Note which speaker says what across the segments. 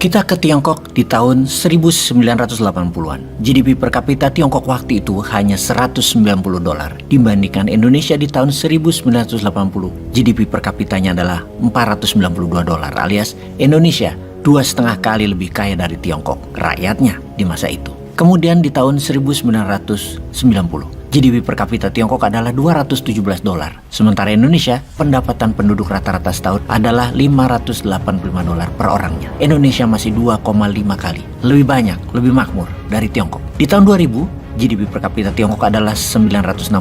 Speaker 1: Kita ke Tiongkok di tahun 1980-an. GDP per kapita Tiongkok waktu itu hanya $190 dibandingkan Indonesia di tahun 1980. GDP per kapitanya adalah $492 alias Indonesia 2,5 kali lebih kaya dari Tiongkok rakyatnya di masa itu. Kemudian di tahun 1990 GDP per kapita Tiongkok adalah $217, sementara Indonesia pendapatan penduduk rata-rata setahun adalah $585 per orangnya. Indonesia masih 2,5 kali lebih banyak, lebih makmur dari Tiongkok. Di tahun 2000 GDP per kapita Tiongkok adalah $960,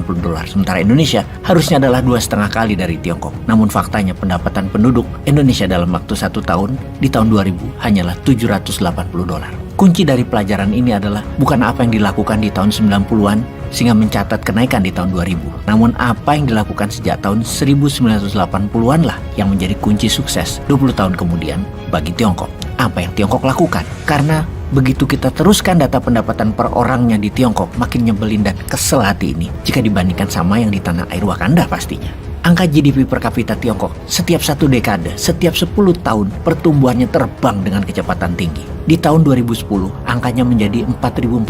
Speaker 1: sementara Indonesia harusnya adalah 2,5 kali dari Tiongkok. Namun faktanya pendapatan penduduk Indonesia dalam waktu 1 tahun di tahun 2000 hanyalah $780. Kunci dari pelajaran ini adalah bukan apa yang dilakukan di tahun 90-an sehingga mencatat kenaikan di tahun 2000. Namun apa yang dilakukan sejak tahun 1980-an lah yang menjadi kunci sukses 20 tahun kemudian bagi Tiongkok. Apa yang Tiongkok lakukan? Karena begitu kita teruskan data pendapatan per orangnya di Tiongkok, makin nyebelin dan kesel hati ini jika dibandingkan sama yang di tanah air Wakanda pastinya. Angka GDP per kapita Tiongkok setiap 1 dekade, setiap 10 tahun pertumbuhannya terbang dengan kecepatan tinggi. Di tahun 2010 angkanya menjadi $4.450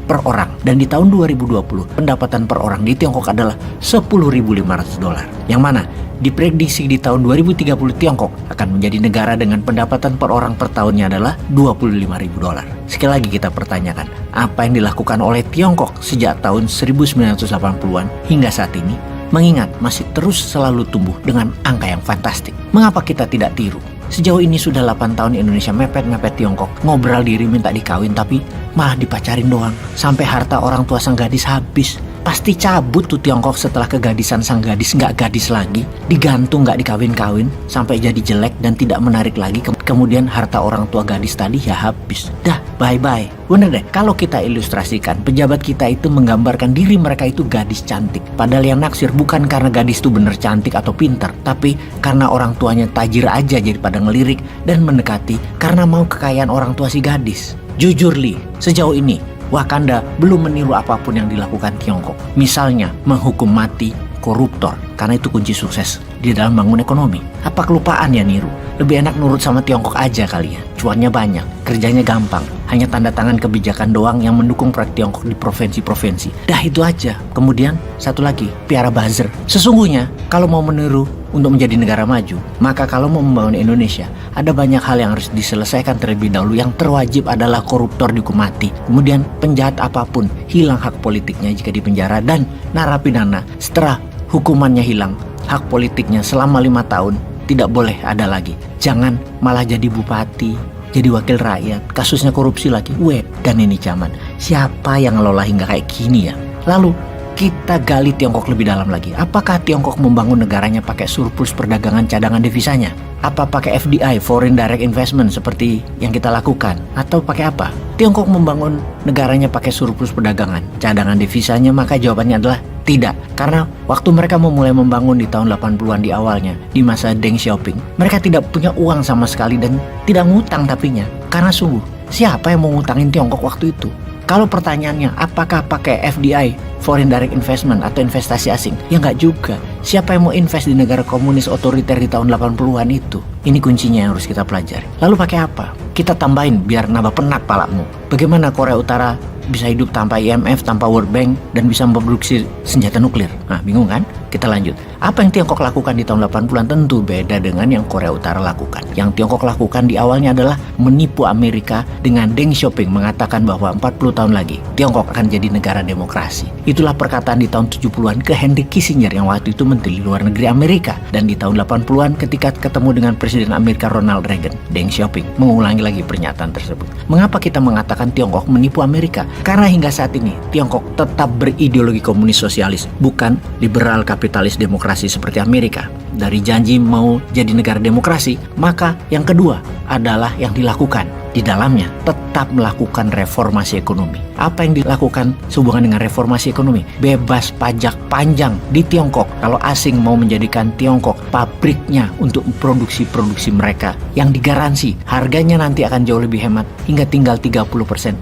Speaker 1: per orang, dan di tahun 2020 pendapatan per orang di Tiongkok adalah $10.500, yang mana diprediksi di tahun 2030 Tiongkok akan menjadi negara dengan pendapatan per orang per tahunnya adalah $25.000. Sekali lagi kita pertanyakan, apa yang dilakukan oleh Tiongkok sejak tahun 1980-an hingga saat ini, mengingat masih terus selalu tumbuh dengan angka yang fantastik. Mengapa kita tidak tiru? Sejauh ini sudah 8 tahun Indonesia mepet-mepet Tiongkok, ngobrol diri minta dikawin tapi malah dipacarin doang, sampai harta orang tua sang gadis habis. Pasti cabut tuh Tiongkok setelah kegadisan sang gadis nggak gadis lagi, digantung nggak dikawin-kawin, sampai jadi jelek dan tidak menarik lagi. Kemudian harta orang tua gadis tadi ya habis. Dah, bye-bye. Bener deh, kalau kita ilustrasikan, pejabat kita itu menggambarkan diri mereka itu gadis cantik. Padahal yang naksir bukan karena gadis itu bener cantik atau pintar, tapi karena orang tuanya tajir aja jadi pada ngelirik dan mendekati karena mau kekayaan orang tua si gadis. Jujur Li, sejauh ini Wakanda belum meniru apapun yang dilakukan Tiongkok. Misalnya menghukum mati koruptor, karena itu kunci sukses di dalam bangun ekonomi. Apa kelupaan ya niru? Lebih enak nurut sama Tiongkok aja kali ya. Cuannya banyak, kerjanya gampang, hanya tanda tangan kebijakan doang yang mendukung proyek Tiongkok di provinsi-provinsi. Dah itu aja. Kemudian satu lagi, piara buzzer. Sesungguhnya kalau mau meniru untuk menjadi negara maju, maka kalau mau membangun Indonesia, ada banyak hal yang harus diselesaikan terlebih dahulu. Yang terwajib adalah koruptor dihukum mati. Kemudian penjahat apapun hilang hak politiknya jika dipenjara, dan narapidana setelah hukumannya hilang, hak politiknya selama 5 tahun tidak boleh ada lagi. Jangan malah jadi bupati, jadi wakil rakyat, kasusnya korupsi lagi. Dan ini zaman siapa yang ngelola hingga kayak gini ya? Lalu kita gali Tiongkok lebih dalam lagi. Apakah Tiongkok membangun negaranya pakai surplus perdagangan cadangan devisanya? Apa pakai FDI, Foreign Direct Investment, seperti yang kita lakukan? Atau pakai apa? Tiongkok membangun negaranya pakai surplus perdagangan cadangan devisanya? Maka jawabannya adalah tidak. Karena waktu mereka memulai membangun di tahun 80-an di awalnya, di masa Deng Xiaoping, mereka tidak punya uang sama sekali dan tidak ngutang tapinya. Karena sungguh, siapa yang mau ngutangin Tiongkok waktu itu? Kalau pertanyaannya, apakah pakai FDI, Foreign Direct Investment, atau investasi asing? Ya nggak juga. Siapa yang mau invest di negara komunis otoriter di tahun 80-an itu? Ini kuncinya yang harus kita pelajari. Lalu pakai apa? Kita tambahin biar nambah penat palakmu. Bagaimana Korea Utara bisa hidup tanpa IMF, tanpa World Bank, dan bisa memproduksi senjata nuklir? Nah, bingung kan? Kita lanjut. Apa yang Tiongkok lakukan di tahun 80-an tentu beda dengan yang Korea Utara lakukan. Yang Tiongkok lakukan di awalnya adalah menipu Amerika dengan Deng Xiaoping mengatakan bahwa 40 tahun lagi Tiongkok akan jadi negara demokrasi. Itulah perkataan di tahun 70-an ke Henry Kissinger yang waktu itu Menteri Luar Negeri Amerika. Dan di tahun 80-an ketika ketemu dengan Presiden Amerika Ronald Reagan, Deng Xiaoping mengulangi lagi pernyataan tersebut. Mengapa kita mengatakan Tiongkok menipu Amerika? Karena hingga saat ini Tiongkok tetap berideologi komunis sosialis, bukan liberal kapitalis demokrasi seperti Amerika. Dari janji mau jadi negara demokrasi, maka yang kedua adalah yang dilakukan. Di dalamnya tetap melakukan reformasi ekonomi. Apa yang dilakukan sehubungan dengan reformasi ekonomi? Bebas pajak panjang di Tiongkok. Kalau asing mau menjadikan Tiongkok pabriknya untuk produksi-produksi mereka yang digaransi harganya nanti akan jauh lebih hemat hingga tinggal 30%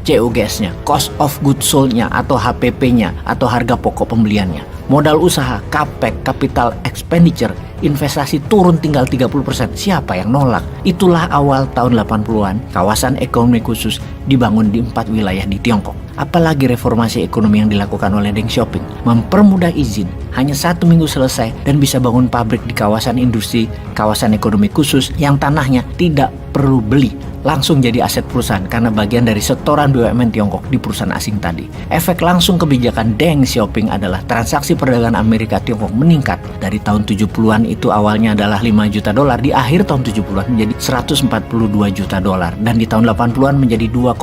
Speaker 1: COGS-nya, cost of goods sold-nya atau HPP-nya atau harga pokok pembeliannya. Modal usaha, CAPEX, capital expenditure, investasi turun tinggal 30%. Siapa yang nolak? Itulah awal tahun 80-an, kawasan ekonomi khusus dibangun di 4 wilayah di Tiongkok. Apalagi reformasi ekonomi yang dilakukan oleh Deng Xiaoping, mempermudah izin, hanya 1 minggu selesai dan bisa bangun pabrik di kawasan industri, kawasan ekonomi khusus yang tanahnya tidak perlu beli, langsung jadi aset perusahaan karena bagian dari setoran BUMN Tiongkok di perusahaan asing tadi. Efek langsung kebijakan Deng Xiaoping adalah transaksi perdagangan Amerika Tiongkok meningkat. Dari tahun 70-an itu awalnya adalah 5 juta dolar, di akhir tahun 70-an menjadi 142 juta dolar, dan di tahun 80-an menjadi 2,5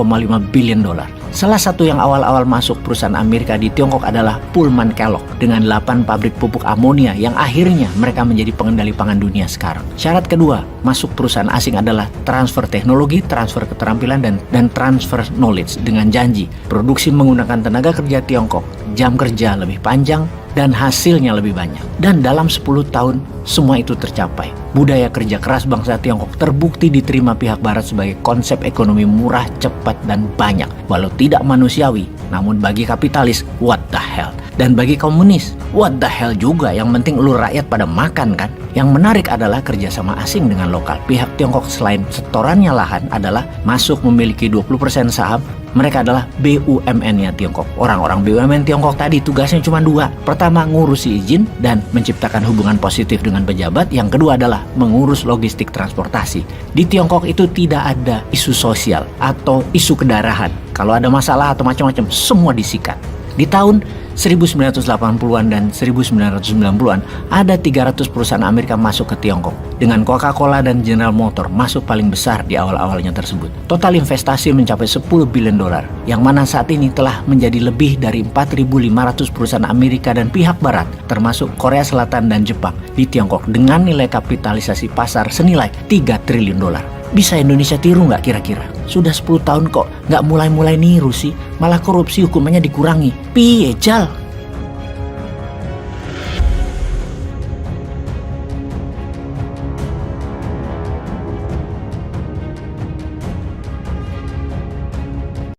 Speaker 1: billion dolar. Salah satu yang awal-awal masuk perusahaan Amerika di Tiongkok adalah Pullman Kellogg dengan 8 pabrik pupuk amonia yang akhirnya mereka menjadi pengendali pangan dunia sekarang. Syarat kedua masuk perusahaan asing adalah transfer teknologi, transfer keterampilan, dan transfer knowledge dengan janji produksi menggunakan tenaga kerja Tiongkok, jam kerja lebih panjang, dan hasilnya lebih banyak. Dan dalam 10 tahun semua itu tercapai. Budaya kerja keras bangsa Tiongkok terbukti diterima pihak barat sebagai konsep ekonomi murah, cepat, dan banyak. Walau tidak manusiawi, namun bagi kapitalis, what the hell? Dan bagi komunis, what the hell juga, yang penting lu rakyat pada makan kan? Yang menarik adalah kerjasama asing dengan lokal. Pihak Tiongkok selain setorannya lahan adalah masuk memiliki 20% saham. Mereka adalah BUMN-nya Tiongkok. Orang-orang BUMN Tiongkok tadi tugasnya cuma 2. Pertama, ngurusi izin dan menciptakan hubungan positif dengan pejabat. Yang kedua adalah mengurus logistik transportasi. Di Tiongkok itu tidak ada isu sosial atau isu kedarahan. Kalau ada masalah atau macam-macam, semua disikat. Di tahun 1980-an dan 1990-an ada 300 perusahaan Amerika masuk ke Tiongkok, dengan Coca-Cola dan General Motor masuk paling besar di awal-awalnya tersebut. Total investasi mencapai 10 billion dolar, yang mana saat ini telah menjadi lebih dari 4.500 perusahaan Amerika dan pihak barat, termasuk Korea Selatan dan Jepang di Tiongkok, dengan nilai kapitalisasi pasar senilai 3 triliun dolar. Bisa Indonesia tiru nggak kira-kira? Sudah 10 tahun kok nggak mulai-mulai niru sih, malah korupsi hukumannya dikurangi. Piye Jal?